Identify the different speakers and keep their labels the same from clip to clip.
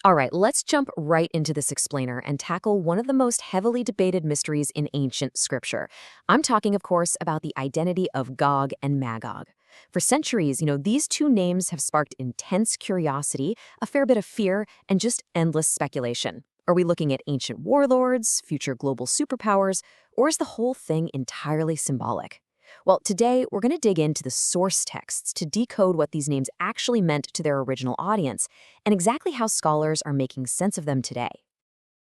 Speaker 1: All right, let's jump right into this explainer and tackle one of the most heavily debated mysteries in ancient scripture. I'm talking, of course, about the identity of Gog and Magog. For centuries, these two names have sparked intense curiosity, a fair bit of fear, and just endless speculation. Are we looking at ancient warlords, future global superpowers, or is the whole thing entirely symbolic? Well, today we're going to dig into the source texts to decode what these names actually meant to their original audience and exactly how scholars are making sense of them today.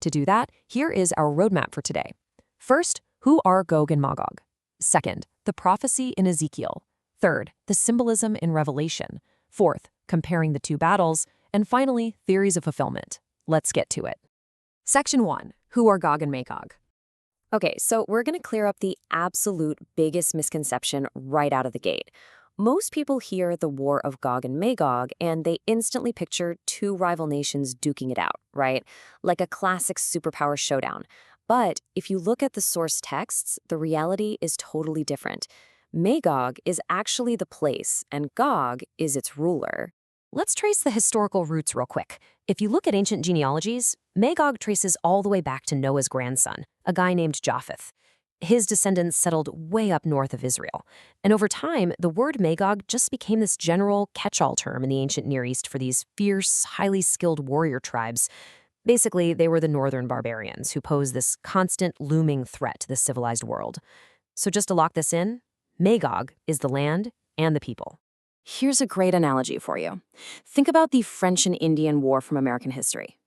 Speaker 1: To do that, here is our roadmap for today. First, who are Gog and Magog? Second, the prophecy in Ezekiel. Third, the symbolism in Revelation. Fourth, comparing the two battles. And finally, theories of fulfillment. Let's get to it. Section 1. Who are Gog and Magog? Okay, so we're going to clear up the absolute biggest misconception right out of the gate. Most people hear the War of Gog and Magog, and they instantly picture two rival nations duking it out, right? Like a classic superpower showdown. But if you look at the source texts, the reality is totally different. Magog is actually the place, and Gog is its ruler. Let's trace the historical roots real quick. If you look at ancient genealogies, Magog traces all the way back to Noah's grandson, a guy named Japheth. His descendants settled way up north of Israel. And over time, the word Magog just became this general catch-all term in the ancient Near East for these fierce, highly skilled warrior tribes. Basically, they were the northern barbarians who posed this constant, looming threat to the civilized world. So just to lock this in, Magog is the land and the people. Here's a great analogy for you. Think about the French and Indian War from American history.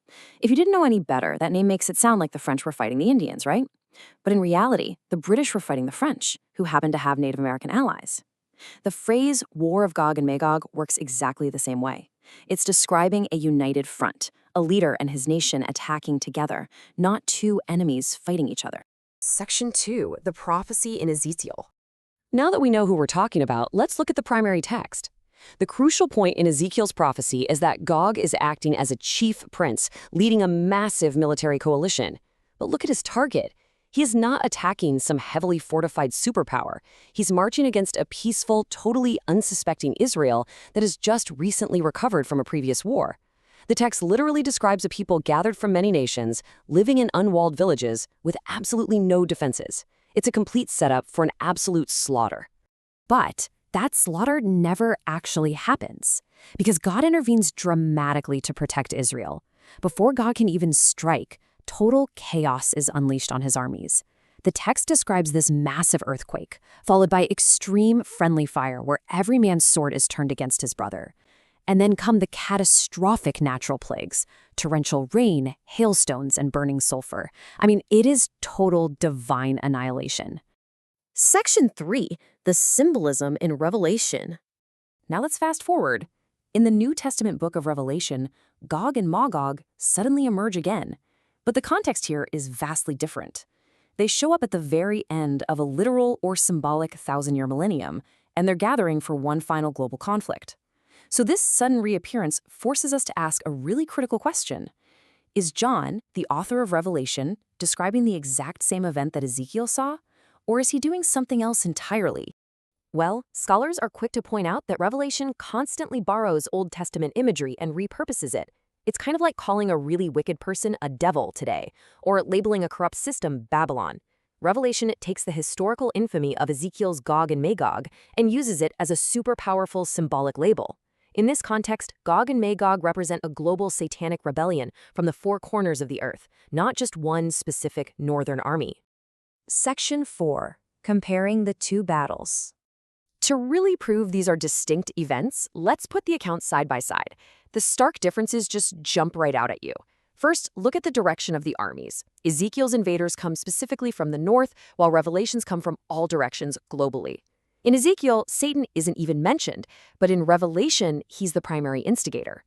Speaker 1: If you didn't know any better, that name makes it sound like the French were fighting the Indians, right? But in reality, the British were fighting the French, who happened to have Native American allies. The phrase War of Gog and Magog works exactly the same way. It's describing a united front, a leader and his nation attacking together, not two enemies fighting each other. Section 2, the prophecy in Ezekiel. Now that we know who we're talking about, let's look at the primary text. The crucial point in Ezekiel's prophecy is that Gog is acting as a chief prince, leading a massive military coalition. But look at his target. He is not attacking some heavily fortified superpower. He's marching against a peaceful, totally unsuspecting Israel that has just recently recovered from a previous war. The text literally describes a people gathered from many nations, living in unwalled villages with absolutely no defenses. It's a complete setup for an absolute slaughter. But that slaughter never actually happens, because God intervenes dramatically to protect Israel. Before God can even strike, total chaos is unleashed on his armies. The text describes this massive earthquake, followed by extreme friendly fire where every man's sword is turned against his brother. And then come the catastrophic natural plagues, torrential rain, hailstones, and burning sulfur. I mean, it is total divine annihilation. Section 3, the symbolism in Revelation. Now let's fast forward. In the New Testament book of Revelation, Gog and Magog suddenly emerge again. But the context here is vastly different. They show up at the very end of a literal or symbolic thousand-year millennium, and they're gathering for one final global conflict. So this sudden reappearance forces us to ask a really critical question. Is John, the author of Revelation, describing the exact same event that Ezekiel saw? Or is he doing something else entirely? Well, scholars are quick to point out that Revelation constantly borrows Old Testament imagery and repurposes it. It's kind of like calling a really wicked person a devil today, or labeling a corrupt system Babylon. Revelation takes the historical infamy of Ezekiel's Gog and Magog and uses it as a super powerful symbolic label. In this context, Gog and Magog represent a global satanic rebellion from the four corners of the earth, not just one specific northern army. Section 4. Comparing the two battles. To really prove these are distinct events, let's put the accounts side by side. The stark differences just jump right out at you. First, look at the direction of the armies. Ezekiel's invaders come specifically from the north, while Revelation's come from all directions globally. In Ezekiel, Satan isn't even mentioned, but in Revelation, he's the primary instigator.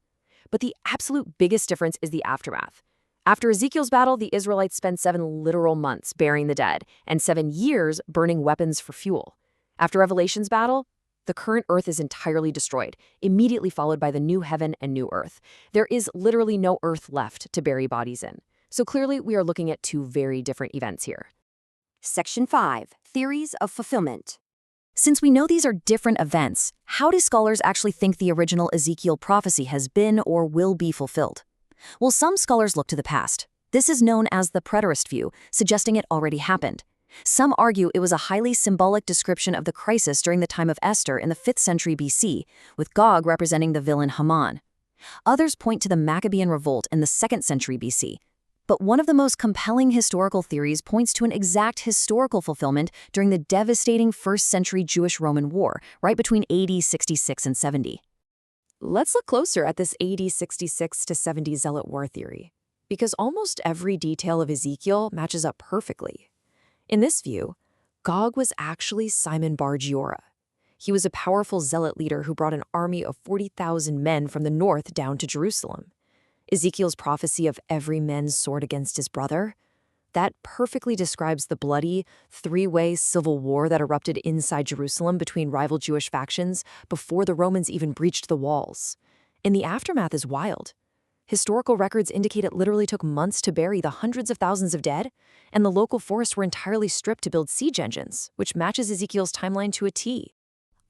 Speaker 1: But the absolute biggest difference is the aftermath. After Ezekiel's battle, the Israelites spend 7 literal months burying the dead and 7 years burning weapons for fuel. After Revelation's battle, the current earth is entirely destroyed, immediately followed by the new heaven and new earth. There is literally no earth left to bury bodies in. So clearly, we are looking at two very different events here. Section 5. Theories of fulfillment. Since we know these are different events, how do scholars actually think the original Ezekiel prophecy has been or will be fulfilled? Well, some scholars look to the past. This is known as the preterist view, suggesting it already happened. Some argue it was a highly symbolic description of the crisis during the time of Esther in the 5th century BC, with Gog representing the villain Haman. Others point to the Maccabean revolt in the 2nd century BC. But one of the most compelling historical theories points to an exact historical fulfillment during the devastating 1st century Jewish-Roman War, right between AD 66 and 70. Let's look closer at this AD 66 to 70 Zealot War theory, because almost every detail of Ezekiel matches up perfectly. In this view, Gog was actually Simon Bar-Giora. He was a powerful zealot leader who brought an army of 40,000 men from the north down to Jerusalem. Ezekiel's prophecy of every man's sword against his brother, that perfectly describes the bloody, three-way civil war that erupted inside Jerusalem between rival Jewish factions before the Romans even breached the walls. And the aftermath is wild. Historical records indicate it literally took months to bury the hundreds of thousands of dead, and the local forests were entirely stripped to build siege engines, which matches Ezekiel's timeline to a T.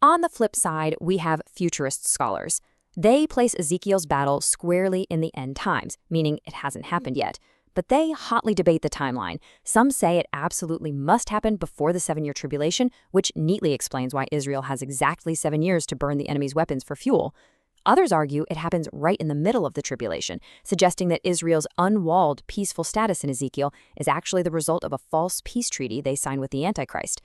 Speaker 1: On the flip side, we have futurist scholars. They place Ezekiel's battle squarely in the end times, meaning it hasn't happened yet. But they hotly debate the timeline. Some say it absolutely must happen before the 7-year tribulation, which neatly explains why Israel has exactly 7 years to burn the enemy's weapons for fuel. Others argue it happens right in the middle of the tribulation, suggesting that Israel's unwalled, peaceful status in Ezekiel is actually the result of a false peace treaty they signed with the Antichrist.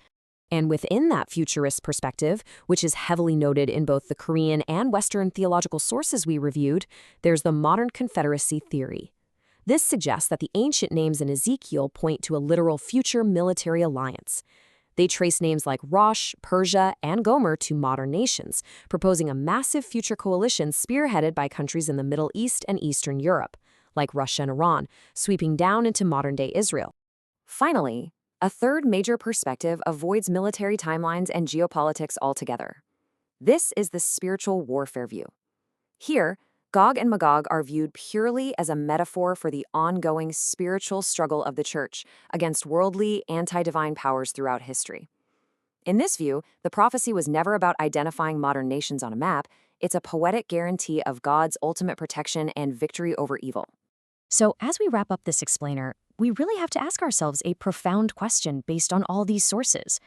Speaker 1: And within that futurist perspective, which is heavily noted in both the Korean and Western theological sources we reviewed, there's the modern confederacy theory. This suggests that the ancient names in Ezekiel point to a literal future military alliance. They trace names like Rosh, Persia, and Gomer to modern nations, proposing a massive future coalition spearheaded by countries in the Middle East and Eastern Europe, like Russia and Iran, sweeping down into modern-day Israel. Finally, a third major perspective avoids military timelines and geopolitics altogether. This is the spiritual warfare view. Here, Gog and Magog are viewed purely as a metaphor for the ongoing spiritual struggle of the church against worldly, anti-divine powers throughout history. In this view, the prophecy was never about identifying modern nations on a map. It's a poetic guarantee of God's ultimate protection and victory over evil. So as we wrap up this explainer, we really have to ask ourselves a profound question based on all these sources.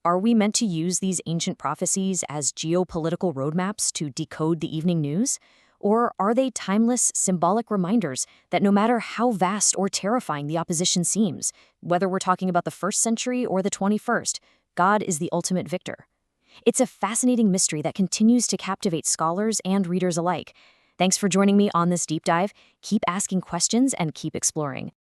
Speaker 1: Are we meant to use these ancient prophecies as geopolitical roadmaps to decode the evening news? Or are they timeless, symbolic reminders that no matter how vast or terrifying the opposition seems, whether we're talking about the 1st century or the 21st, God is the ultimate victor? It's a fascinating mystery that continues to captivate scholars and readers alike. Thanks for joining me on this deep dive. Keep asking questions and keep exploring.